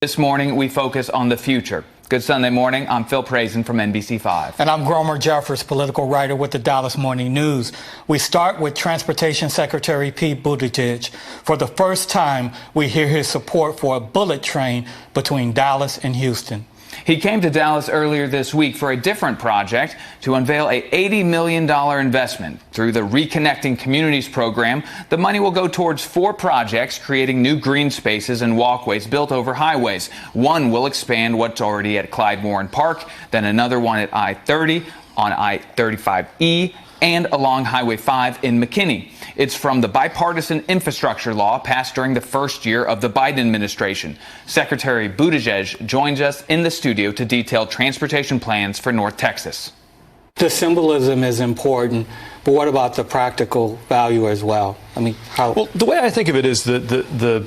This morning, we focus on the future. Good Sunday morning. I'm Phil Prazen from NBC5. And I'm Gromer Jeffers, political writer with the Dallas Morning News. We start with Transportation Secretary Pete Buttigieg. For the first time, we hear his support for a bullet train between Dallas and Houston. He came to Dallas earlier this week for a different project to unveil a $80 million investment. Through the Reconnecting Communities program, the money will go towards 4 projects, creating new green spaces and walkways built over highways. One will expand what's already at Clyde Warren Park, then another one at I-30, on I-35E, and along Highway 5 in McKinney. It's from the bipartisan infrastructure law passed during the first year of the Biden administration. Secretary Buttigieg joins us in the studio to detail transportation plans for North Texas. The symbolism is important, but what about the practical value as well? I mean, how? Well, the way I think of it is the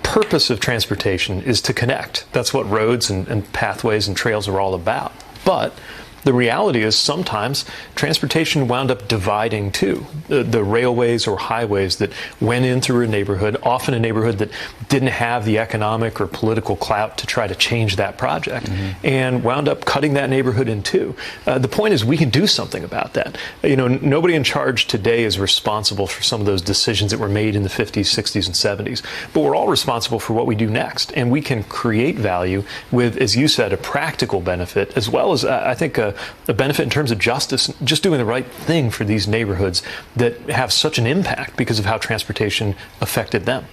purpose of transportation is to connect. That's what roads and pathways and trails are all about. But the reality is sometimes transportation wound up dividing too. The railways or highways that went in through a neighborhood, often a neighborhood that didn't have the economic or political clout to try to change that project, and wound up cutting that neighborhood in two. The point is we can do something about that. You know, nobody in charge today is responsible for some of those decisions that were made in the 50s, 60s, and 70s, but we're all responsible for what we do next, and we can create value with, as you said, a practical benefit, as well as I think a benefit in terms of justice, just doing the right thing for these neighborhoods that have such an impact because of how transportation affected them.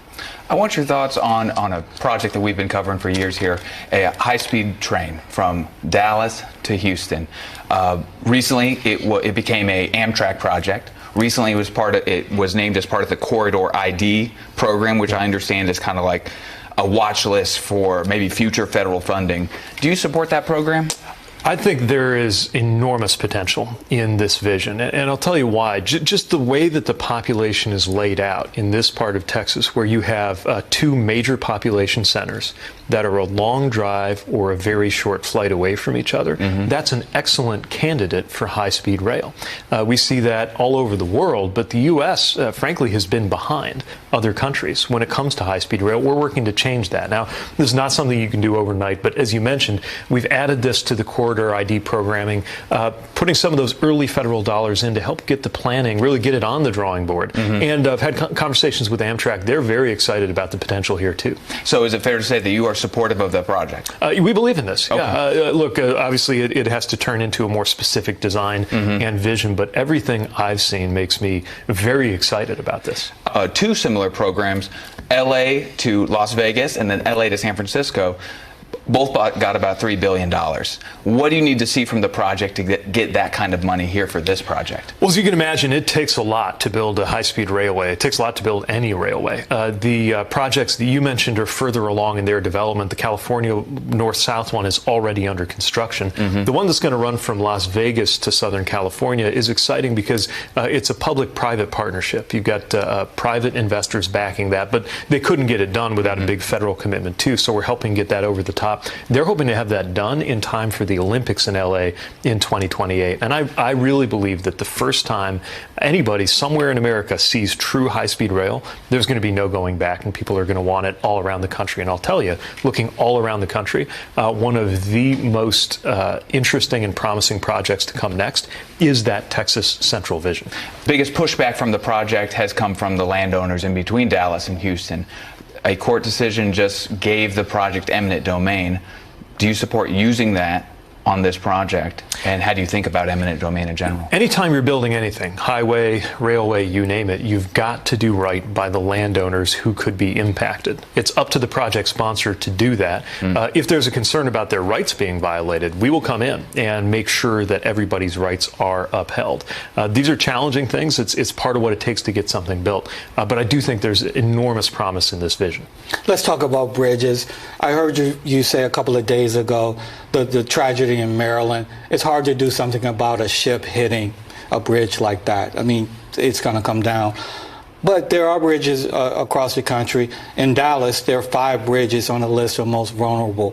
I want your thoughts on a project that we've been covering for years here, a high-speed train from Dallas to Houston. Recently, it became a Amtrak project. Recently, it was named as part of the Corridor ID program, which I understand is kind of like a watch list for maybe future federal funding. Do you support that program? I think there is enormous potential in this vision, and I'll tell you why. Just the way that the population is laid out in this part of Texas, where you have 2 major population centers that are a long drive or a very short flight away from each other, that's an excellent candidate for high-speed rail. We see that all over the world, but the U.S., frankly, has been behind other countries when it comes to high-speed rail. We're working to change that. Now, this is not something you can do overnight, but as you mentioned, we've added this to the Corridor ID programming, putting some of those early federal dollars in to help get the planning, really get it on the drawing board. And I've had conversations with Amtrak. They're very excited about the potential here, too. So is it fair to say that you are supportive of the project? We believe in this. Okay. Yeah. Look, obviously, it has to turn into a more specific design and vision, but everything I've seen makes me very excited about this. 2 similar programs, L.A. to Las Vegas and then L.A. to San Francisco, both got about $3 billion. What do you need to see from the project to get that kind of money here for this project? Well, as you can imagine, it takes a lot to build a high-speed railway. It takes a lot to build any railway. The projects that you mentioned are further along in their development. The California north-south one is already under construction. The one that's going to run from Las Vegas to Southern California is exciting because it's a public-private partnership. You've got private investors backing that, but they couldn't get it done without a big federal commitment, too, so we're helping get that over the top. They're hoping to have that done in time for the Olympics in LA in 2028. And I really believe that the first time anybody somewhere in America sees true high-speed rail, there's going to be no going back, and people are going to want it all around the country. And I'll tell you, looking all around the country, one of the most interesting and promising projects to come next is that Texas Central Vision. Biggest pushback from the project has come from the landowners in between Dallas and Houston. A court decision just gave the project eminent domain. Do you support using that on this project? And how do you think about eminent domain in general? Anytime you're building anything, highway, railway, you name it, you've got to do right by the landowners who could be impacted. It's up to the project sponsor to do that. If there's a concern about their rights being violated, we will come in and make sure that everybody's rights are upheld. These are challenging things. It's part of what it takes to get something built. But I do think there's enormous promise in this vision. Let's talk about bridges. I heard you say a couple of days ago the tragedy in Maryland. It's hard to do something about a ship hitting a bridge like that. I mean, it's going to come down. But there are bridges across the country. In Dallas, there are 5 bridges on the list of most vulnerable.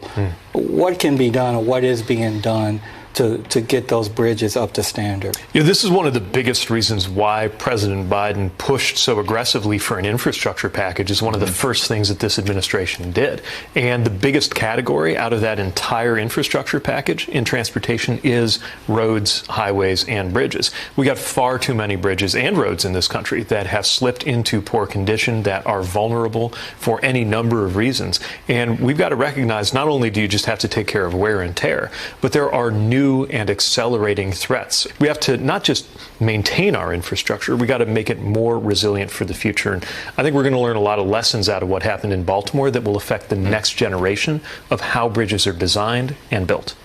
What can be done, or what is being done to get those bridges up to standard. Yeah, this is one of the biggest reasons why President Biden pushed so aggressively for an infrastructure package. Is one of the first things that this administration did. And the biggest category out of that entire infrastructure package in transportation is roads, highways, and bridges. We got far too many bridges and roads in this country that have slipped into poor condition, that are vulnerable for any number of reasons. And we've got to recognize not only do you just have to take care of wear and tear, but there are new and accelerating threats. We have to not just maintain our infrastructure, we got to make it more resilient for the future. And I think we're going to learn a lot of lessons out of what happened in Baltimore that will affect the next generation of how bridges are designed and built.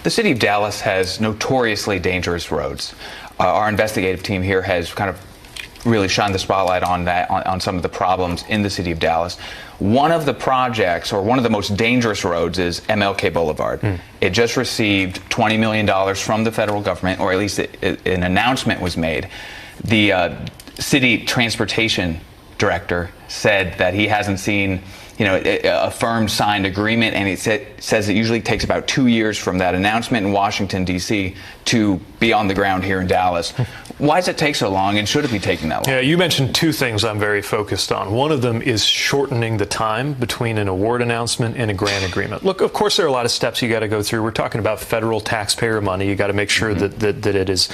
The city of Dallas has notoriously dangerous roads. Our investigative team here has kind of really shined the spotlight on that, on some of the problems in the city of Dallas. One of the projects, or one of the most dangerous roads, is MLK Boulevard. It just received $20 million from the federal government, or at least an announcement was made. The city transportation director said that he hasn't seen a firm signed agreement, and he says it usually takes about 2 years from that announcement in Washington, D.C. to be on the ground here in Dallas. Why does it take so long, and should it be taking that long? Yeah, you mentioned two things I'm very focused on. One of them is shortening the time between an award announcement and a grant agreement. Look, of course, there are a lot of steps you got to go through. We're talking about federal taxpayer money. You got to make sure that it is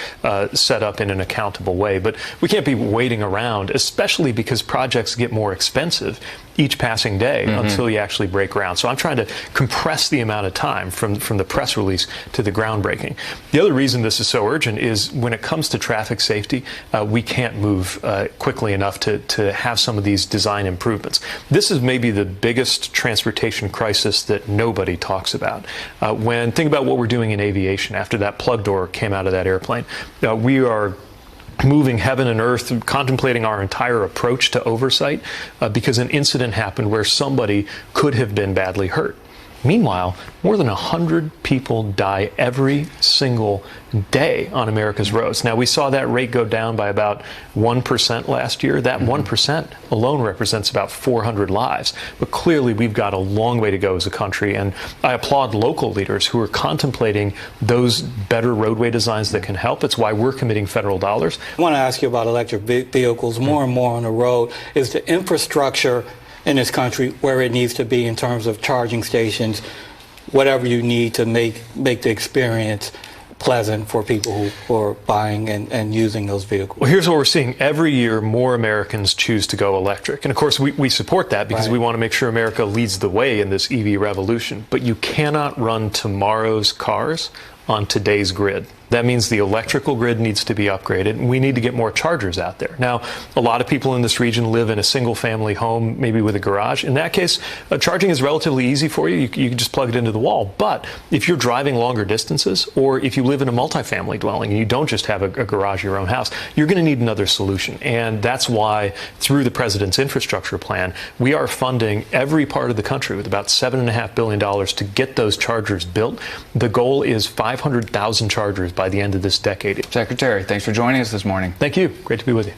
set up in an accountable way. But we can't be waiting around, especially because projects get more expensive each passing day until you actually break ground. So I'm trying to compress the amount of time from the press release to the groundbreaking. The other reason this is so urgent is when it comes to traffic safety, we can't move quickly enough to have some of these design improvements. This is maybe the biggest transportation crisis that nobody talks about. Think about what we're doing in aviation after that plug door came out of that airplane. We are moving heaven and earth, contemplating our entire approach to oversight because an incident happened where somebody could have been badly hurt. Meanwhile, more than 100 people die every single day on America's roads. Now, we saw that rate go down by about 1% last year. That 1% alone represents about 400 lives. But clearly, we've got a long way to go as a country. And I applaud local leaders who are contemplating those better roadway designs that can help. It's why we're committing federal dollars. I want to ask you about electric vehicles more and more on the road. Is the infrastructure in this country where it needs to be in terms of charging stations, whatever you need to make the experience pleasant for people who are buying and using those vehicles? Well, here's what we're seeing. Every year, more Americans choose to go electric. And of course, we support that because we want to make sure America leads the way in this EV revolution. But you cannot run tomorrow's cars on today's grid. That means the electrical grid needs to be upgraded, and we need to get more chargers out there. Now, a lot of people in this region live in a single-family home, maybe with a garage. In that case, charging is relatively easy for you. You can just plug it into the wall. But if you're driving longer distances, or if you live in a multifamily dwelling and you don't just have a garage in your own house, you're going to need another solution. And that's why, through the President's infrastructure plan, we are funding every part of the country with about $7.5 billion to get those chargers built. The goal is 500,000 chargers by the end of this decade. Secretary, thanks for joining us this morning. Thank you. Great to be with you.